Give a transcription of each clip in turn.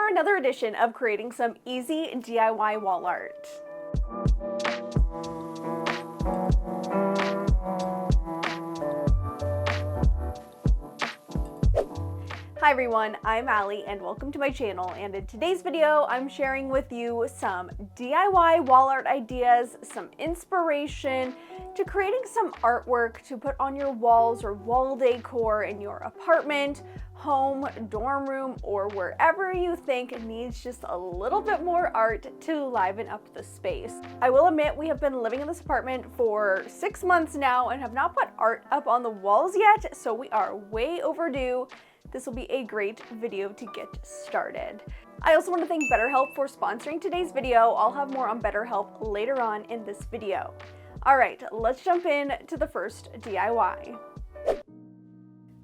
for another edition of creating some easy DIY wall art. Hi everyone, I'm Allie and welcome to my channel, and in today's video I'm sharing with you some DIY wall art ideas, some inspiration to creating some artwork to put on your walls or wall decor in your apartment, home, dorm room, or wherever you think needs just a little bit more art to liven up the space. I will admit we have been living in this apartment for 6 months now and have not put art up on the walls yet, so we are way overdue. This will be a great video to get started. I also want to thank BetterHelp for sponsoring today's video. I'll have more on BetterHelp later on in this video. All right, let's jump in to the first DIY.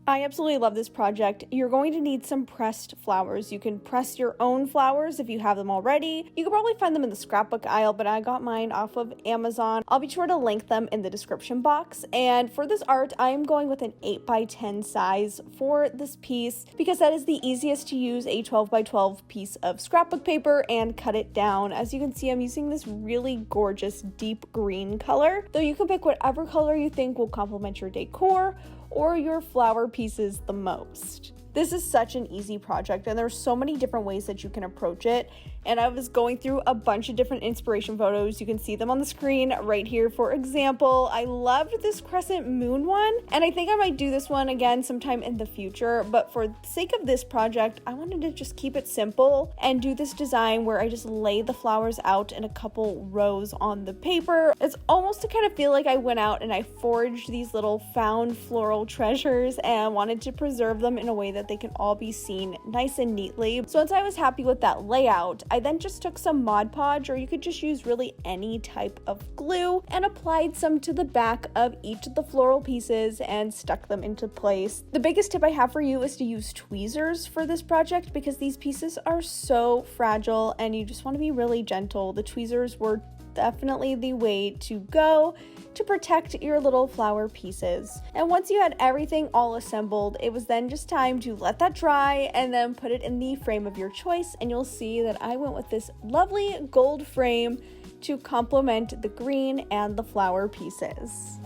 I absolutely love this project. You're going to need some pressed flowers. You can press your own flowers if you have them already. You can probably find them in the scrapbook aisle, but I got mine off of Amazon. I'll be sure to link them in the description box. And for this art, I am going with an 8x10 size for this piece because that is the easiest to use a 12x12 piece of scrapbook paper and cut it down. As you can see, I'm using this really gorgeous deep green color, though you can pick whatever color you think will complement your decor or your flower pieces the most. This is such an easy project and there's so many different ways that you can approach it. And I was going through a bunch of different inspiration photos. You can see them on the screen right here. For example, I loved this crescent moon one, and I think I might do this one again sometime in the future, but for the sake of this project, I wanted to just keep it simple and do this design where I just lay the flowers out in a couple rows on the paper. It's almost to kind of feel like I went out and I foraged these little found floral treasures and wanted to preserve them in a way that they can all be seen nice and neatly. So once I was happy with that layout, I then just took some Mod Podge, or you could just use really any type of glue, and applied some to the back of each of the floral pieces and stuck them into place. The biggest tip I have for you is to use tweezers for this project because these pieces are so fragile and you just want to be really gentle. The tweezers were definitely the way to go to protect your little flower pieces. And once you had everything all assembled, it was then just time to let that dry and then put it in the frame of your choice, and you'll see that I went with this lovely gold frame to complement the green and the flower pieces.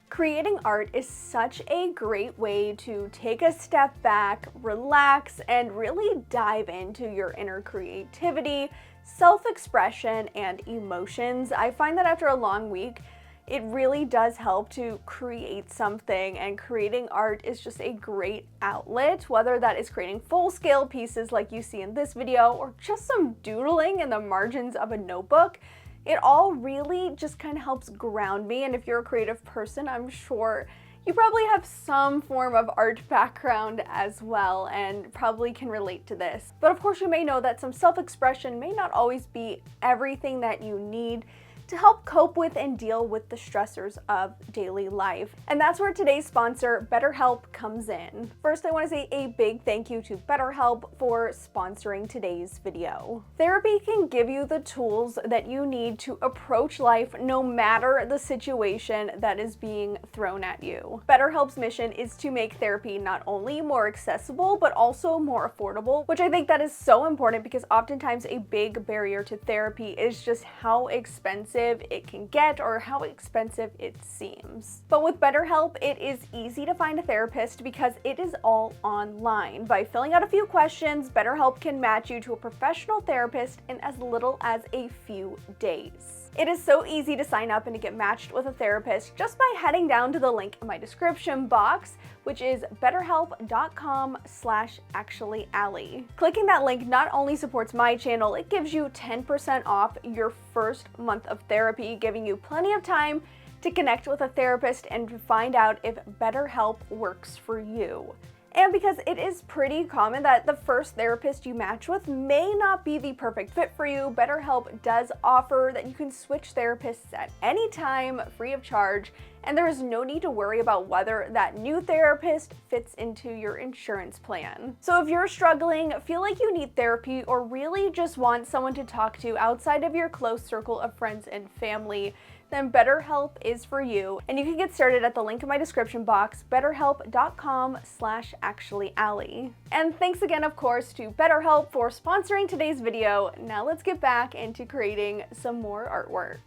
Creating art is such a great way to take a step back, relax, and really dive into your inner creativity, self-expression, and emotions. I find that after a long week, it really does help to create something, and creating art is just a great outlet, whether that is creating full-scale pieces like you see in this video or just some doodling in the margins of a notebook. It all really just kind of helps ground me, and if you're a creative person, I'm sure you probably have some form of art background as well and probably can relate to this. But of course you may know that some self-expression may not always be everything that you need to help cope with and deal with the stressors of daily life. And that's where today's sponsor, BetterHelp, comes in. First, I want to say a big thank you to BetterHelp for sponsoring today's video. Therapy can give you the tools that you need to approach life no matter the situation that is being thrown at you. BetterHelp's mission is to make therapy not only more accessible, but also more affordable, which I think that is so important because oftentimes a big barrier to therapy is just how expensive it can get or how expensive it seems. But with BetterHelp, it is easy to find a therapist because it is all online. By filling out a few questions, BetterHelp can match you to a professional therapist in as little as a few days. It is so easy to sign up and to get matched with a therapist just by heading down to the link in my description box, which is betterhelp.com/actuallyallie. Clicking that link not only supports my channel, it gives you 10% off your first month of therapy, giving you plenty of time to connect with a therapist and to find out if BetterHelp works for you. And because it is pretty common that the first therapist you match with may not be the perfect fit for you, BetterHelp does offer that you can switch therapists at any time, free of charge, and there is no need to worry about whether that new therapist fits into your insurance plan. So if you're struggling, feel like you need therapy, or really just want someone to talk to outside of your close circle of friends and family, then BetterHelp is for you. And you can get started at the link in my description box, betterhelp.com/actuallyalli. And thanks again, of course, to BetterHelp for sponsoring today's video. Now let's get back into creating some more artwork.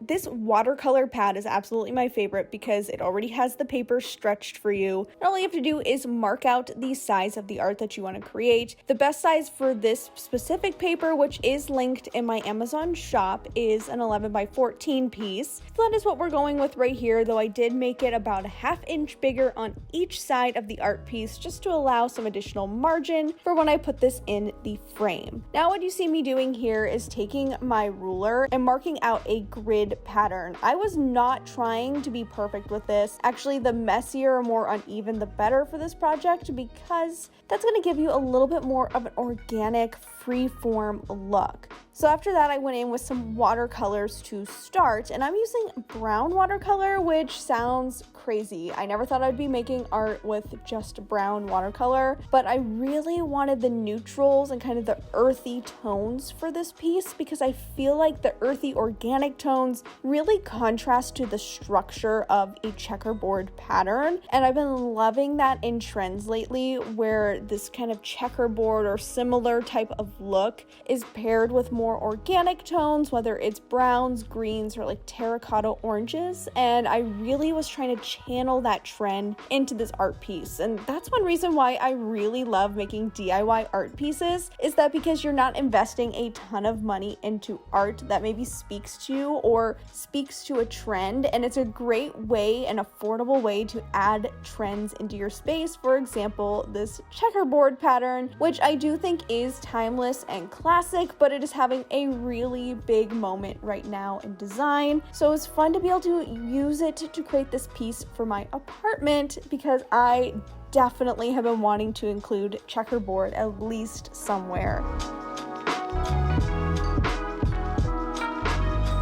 This watercolor pad is absolutely my favorite because it already has the paper stretched for you. And all you have to do is mark out the size of the art that you want to create. The best size for this specific paper, which is linked in my Amazon shop, is an 11 by 14 piece. So that is what we're going with right here, though I did make it about a ½ inch bigger on each side of the art piece just to allow some additional margin for when I put this in the frame. Now what you see me doing here is taking my ruler and marking out a grid pattern. I was not trying to be perfect with this. Actually, the messier or more uneven, the better for this project, because that's going to give you a little bit more of an organic, free-form look. So after that, I went in with some watercolors to start, and I'm using brown watercolor, which sounds crazy. I never thought I'd be making art with just brown watercolor, but I really wanted the neutrals and kind of the earthy tones for this piece because I feel like the earthy organic tones really contrast to the structure of a checkerboard pattern, and I've been loving that in trends lately where this kind of checkerboard or similar type of look is paired with more organic tones, whether it's browns, greens, or like terracotta oranges, and I really was trying to channel that trend into this art piece. And that's one reason why I really love making DIY art pieces, is that because you're not investing a ton of money into art that maybe speaks to you or speaks to a trend, and it's a great way, an affordable way to add trends into your space. For example, this checkerboard pattern, which I do think is timeless and classic, but it is having a really big moment right now in design. So it's fun to be able to use it to create this piece for my apartment, because I definitely have been wanting to include checkerboard at least somewhere.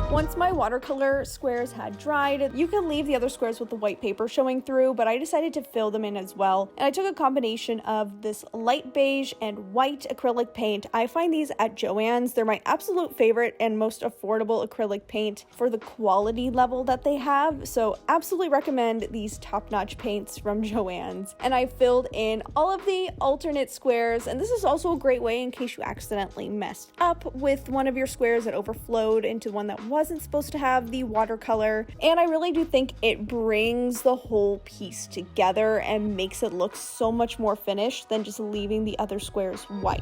Once my watercolor squares had dried, you can leave the other squares with the white paper showing through, but I decided to fill them in as well. And I took a combination of this light beige and white acrylic paint. I find these at Joann's. They're my absolute favorite and most affordable acrylic paint for the quality level that they have. So absolutely recommend these top-notch paints from Joann's. And I filled in all of the alternate squares, and this is also a great way in case you accidentally messed up with one of your squares that overflowed into one that wasn't supposed to have the watercolor. And I really do think it brings the whole piece together and makes it look so much more finished than just leaving the other squares white.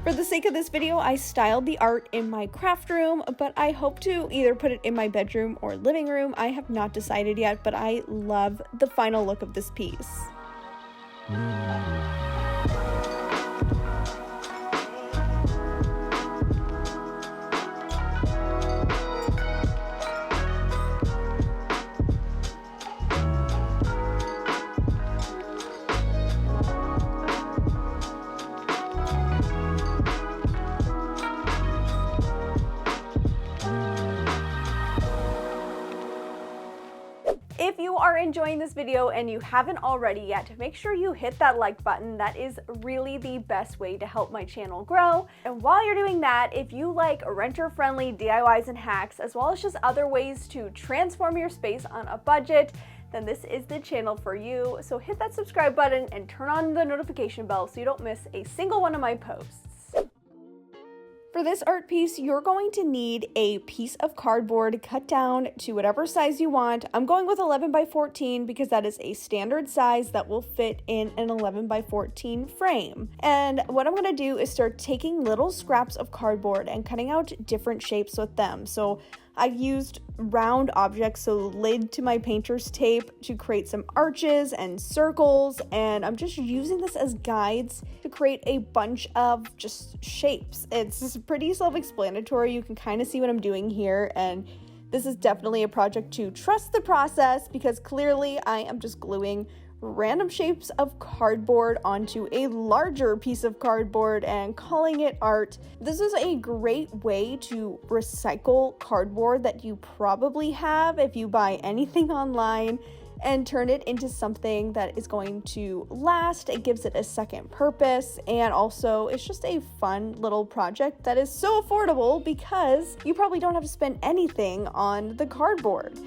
For the sake of this video, I styled the art in my craft room, but I hope to either put it in my bedroom or living room. I have not decided yet, but I love the final look of this piece. If you are enjoying this video and you haven't already yet, make sure you hit that like button. That is really the best way to help my channel grow. And while you're doing that, if you like renter-friendly DIYs and hacks, as well as just other ways to transform your space on a budget, then this is the channel for you. So hit that subscribe button and turn on the notification bell so you don't miss a single one of my posts. For this art piece, you're going to need a piece of cardboard cut down to whatever size you want. I'm going with 11 by 14 because that is a standard size that will fit in an 11 by 14 frame. And what I'm going to do is start taking little scraps of cardboard and cutting out different shapes with them. So I used round objects, so lid to my painter's tape, to create some arches and circles, and I'm just using this as guides to create a bunch of just shapes. It's pretty self-explanatory. You can kind of see what I'm doing here, and This is definitely a project to trust the process because clearly I am just gluing random shapes of cardboard onto a larger piece of cardboard and calling it art. This is a great way to recycle cardboard that you probably have if you buy anything online and turn it into something that is going to last. It gives it a second purpose, and also it's just a fun little project that is so affordable because you probably don't have to spend anything on the cardboard.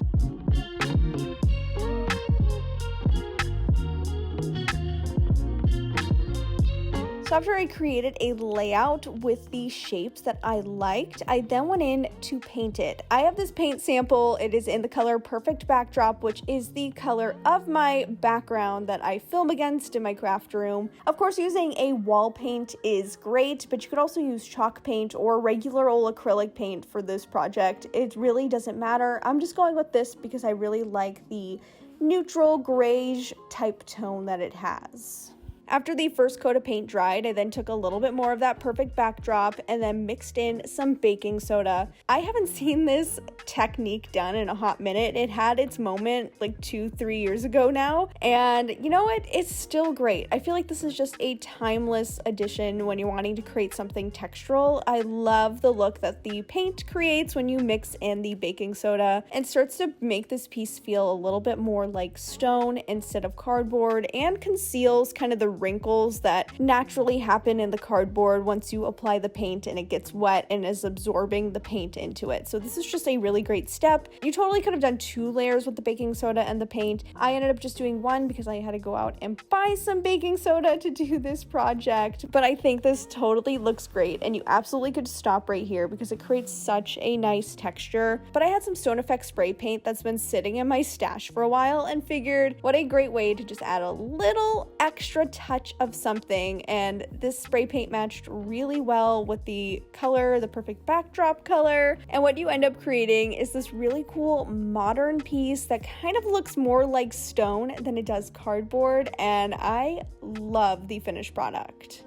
So after I created a layout with the shapes that I liked, I then went in to paint it. I have this paint sample. It is in the color Perfect Backdrop, which is the color of my background that I film against in my craft room. Of course, using a wall paint is great, but you could also use chalk paint or regular old acrylic paint for this project. It really doesn't matter. I'm just going with this because I really like the neutral grayish type tone that it has. After the first coat of paint dried, I then took a little bit more of that Perfect Backdrop and then mixed in some baking soda. I haven't seen this technique done in a hot minute. It had its moment like 2-3 years ago now, and you know what? It's still great. I feel like this is just a timeless addition when you're wanting to create something textural. I love the look that the paint creates when you mix in the baking soda and starts to make this piece feel a little bit more like stone instead of cardboard, and conceals kind of the wrinkles that naturally happen in the cardboard once you apply the paint and it gets wet and is absorbing the paint into it. So this is just a really great step. You totally could have done 2 layers with the baking soda and the paint. I ended up just doing 1 because I had to go out and buy some baking soda to do this project, but I think this totally looks great, and you absolutely could stop right here because it creates such a nice texture. But I had some Stone Effect spray paint that's been sitting in my stash for a while and figured what a great way to just add a little extra touch of something, and this spray paint matched really well with the color, the Perfect Backdrop color, and what you end up creating is this really cool modern piece that kind of looks more like stone than it does cardboard, and I love the finished product.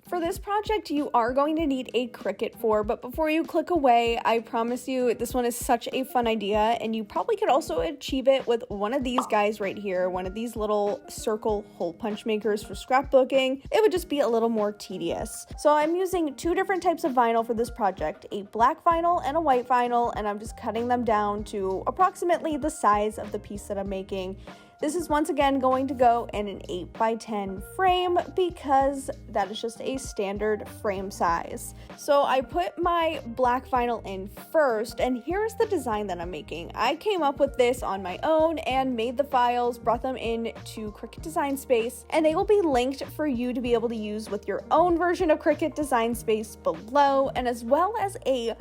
For this project, you are going to need a Cricut for, but before you click away, I promise you this one is such a fun idea, and you probably could also achieve it with one of these guys right here, one of these little circle hole punch makers for scrapbooking. It would just be a little more tedious. So I'm using 2 different types of vinyl for this project, a black vinyl and a white vinyl, and I'm just cutting them down to approximately the size of the piece that I'm making. This is once again going to go in an 8x10 frame because that is just a standard frame size. So I put my black vinyl in first, and here's the design that I'm making. I came up with this on my own and made the files, brought them in to Cricut Design Space, and they will be linked for you to be able to use with your own version of Cricut Design Space below, and as well as a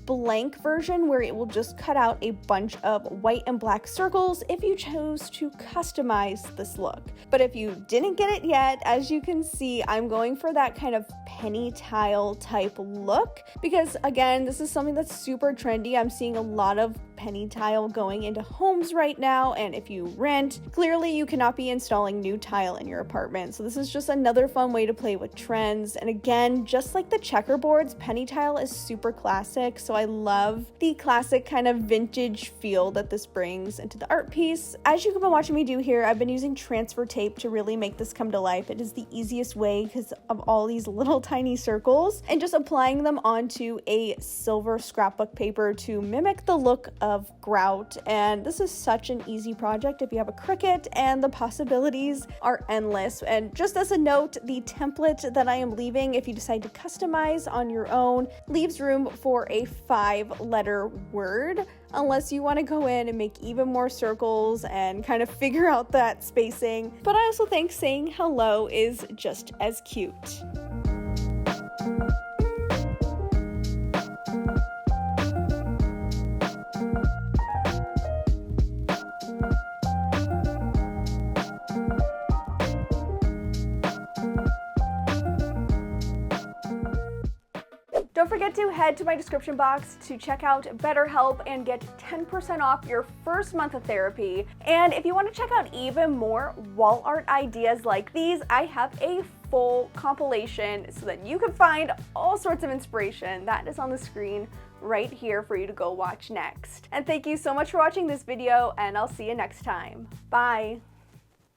blank version where it will just cut out a bunch of white and black circles if you chose to customize this look. But if you didn't get it yet, as you can see, I'm going for that kind of penny tile type look because, again, this is something that's super trendy. I'm seeing a lot of penny tile going into homes right now, and if you rent, clearly you cannot be installing new tile in your apartment. So this is just another fun way to play with trends. And again, just like the checkerboards, penny tile is super classic, so I love the classic kind of vintage feel that this brings into the art piece. As you've been watching me do here, I've been using transfer tape to really make this come to life. It is the easiest way because of all these little tiny circles, and just applying them onto a silver scrapbook paper to mimic the look of grout. And this is such an easy project if you have a Cricut, and the possibilities are endless. And just as a note, the template that I am leaving, if you decide to customize on your own, leaves room for a 5-letter word, unless you want to go in and make even more circles and kind of figure out that spacing. But I also think saying hello is just as cute. Don't forget to head to my description box to check out BetterHelp and get 10% off your first month of therapy. And if you want to check out even more wall art ideas like these, I have a full compilation so that you can find all sorts of inspiration that is on the screen right here for you to go watch next. And thank you so much for watching this video, and I'll see you next time. Bye!